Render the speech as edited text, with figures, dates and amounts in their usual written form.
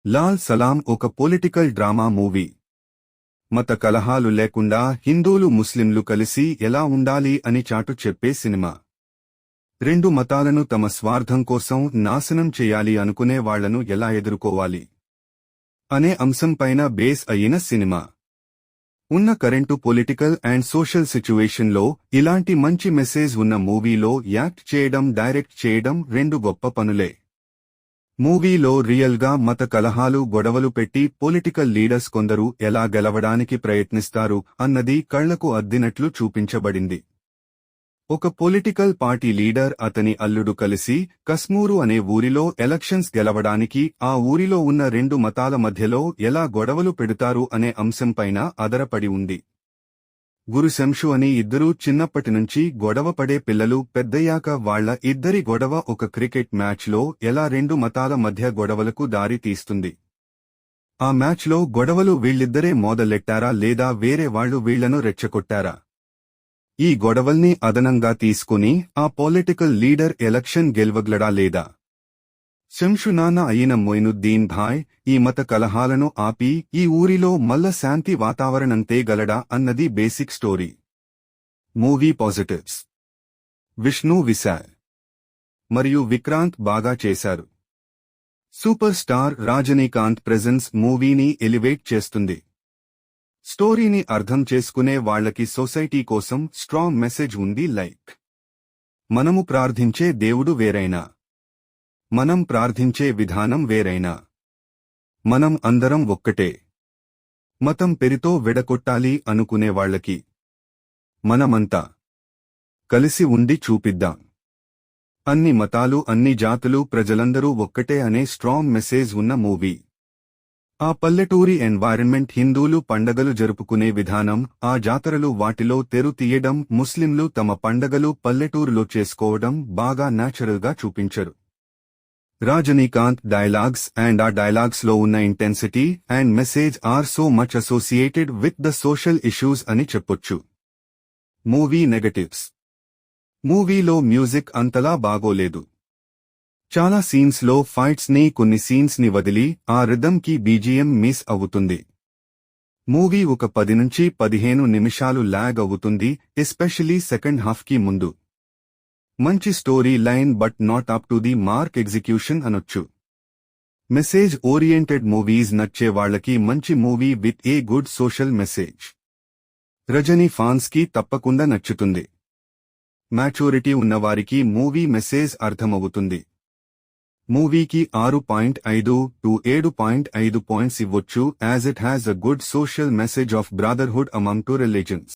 లాల్ సలాం ఒక political drama movie. మత కలహాలు లేకుండా హిందూలు ముస్లింలు కలిసి ఎలా ఉండాలి అని చాటు చెప్పే సినిమా. రెండు మతాలను తమ స్వార్థం కోసం నాశనం చేయాలి అనుకునే వాళ్లను ఎలా ఎదుర్కోవాలి అనే అంశంపైన బేస్ అయిన సినిమా. ఉన్న కరెంటు పొలిటికల్ అండ్ సోషల్ సిచ్యువేషన్లో ఇలాంటి మంచి మెసేజ్ ఉన్న మూవీలో యాక్ట్ చేయడం, డైరెక్ట్ చేయడం రెండు గొప్ప పనులే. మూవీలో రియల్గా మత కలహాలు, గొడవలు పెట్టి పొలిటికల్ లీడర్స్ కొందరు ఎలా గెలవడానికి ప్రయత్నిస్తారు అన్నది కళ్లకు అద్దినట్లు చూపించబడింది. ఒక పొలిటికల్ పార్టీ లీడర్, అతని అల్లుడు కలిసి కస్మూరు అనే ఊరిలో ఎలక్షన్స్ గెలవడానికి ఆ ఊరిలో ఉన్న రెండు మతాల మధ్యలో ఎలా గొడవలు పెడతారు అనే అంశంపైన ఆధారపడి ఉంది. గురు శంషు అని ఇద్దరూ చిన్నప్పటినుంచి గొడవపడే పిల్లలు పెద్దయ్యాక వాళ్ల ఇద్దరి గొడవ ఒక క్రికెట్ మ్యాచ్లో ఎలా రెండు మతాల మధ్య గొడవలకు దారి తీస్తుంది. ఆ మ్యాచ్లో గొడవలు వీళ్ళిద్దరే మొదలెట్టారా లేదా వేరే వాళ్లు వీళ్లను రెచ్చగొట్టారా? ఈ గొడవల్ని అదనంగా తీసుకుని ఆ పొలిటికల్ లీడర్ ఎలక్షన్ గెలవగలడా లేదా? శంషు నాన్న అయిన మొయినుద్దీన్ భాయ్ ఈ మత కలహాలను ఆపి ఈ ఊరిలో మల్ల శాంతి వాతావరణం తేగలడా అన్నది basic story. Movie positives: Vishnu, Vishal మరియు విక్రాంత్ బాగా చేశారు. సూపర్ స్టార్ రజనీకాంత్ ప్రెజెన్స్ మూవీని ఎలివేట్ చేస్తుంది. స్టోరీని అర్థం చేసుకునే వాళ్లకి సొసైటీ కోసం స్ట్రాంగ్ మెసేజ్ ఉంది. లైక్, మనము ప్రార్థించే దేవుడు వేరైనా, మనం ప్రార్థించే విధానం వేరైనా, మనం అందరం ఒక్కటే, మతం పేరుతో విడగొట్టాలి అనుకునేవాళ్లకి మనమంతా కలిసి ఉండి చూపిద్దాం. అన్ని మతాలు, అన్ని జాతులు, ప్రజలందరూ ఒక్కటే అనే స్ట్రాంగ్ మెసేజ్ ఉన్న మూవీ. ఆ పల్లెటూరి ఎన్వైరన్మెంట్, హిందూలు పండగలు జరుపుకునే విధానం, ఆ జాతరలు, వాటిలో తెరు తీయడం, ముస్లింలు తమ పండగలు పల్లెటూరులో చేసుకోవడం బాగా న్యాచురల్గా చూపించరు. రజనీకాంత్ డైలాగ్స్ అండ్ ఆ డైలాగ్స్ లో ఉన్న intensity and message are so much associated with the social issues అని చెప్పొచ్చు. మూవీ నెగటివ్స్: మూవీలో మ్యూజిక్ అంతలా బాగోలేదు. చాలా సీన్స్ లో ఫైట్స్ ని, కొన్ని సీన్స్ ని వదిలి ఆ రిథమ్ కి బీజీఎం మిస్ అవుతుంది. మూవీ ఒక 10 నుంచి 15 నిమిషాలు లాగ్ అవుతుంది, ఎస్పెషలీ సెకండ్ హాఫ్ కి ముందు. మంచి story line but not up to the mark execution అనొచ్చు. మెసేజ్ ఓరియంటెడ్ మూవీస్ నచ్చే వాళ్లకి మంచి movie with a good social message. Rajini fans కి తప్పకుండా నచ్చుతుంది. మ్యాచ్యూరిటీ ఉన్నవారికి మూవీ మెసేజ్ అర్థమవుతుంది. మూవీకి 6.5 to 7.5 పాయింట్స్ ఇవ్వొచ్చు, as it has a good social message of brotherhood among two religions.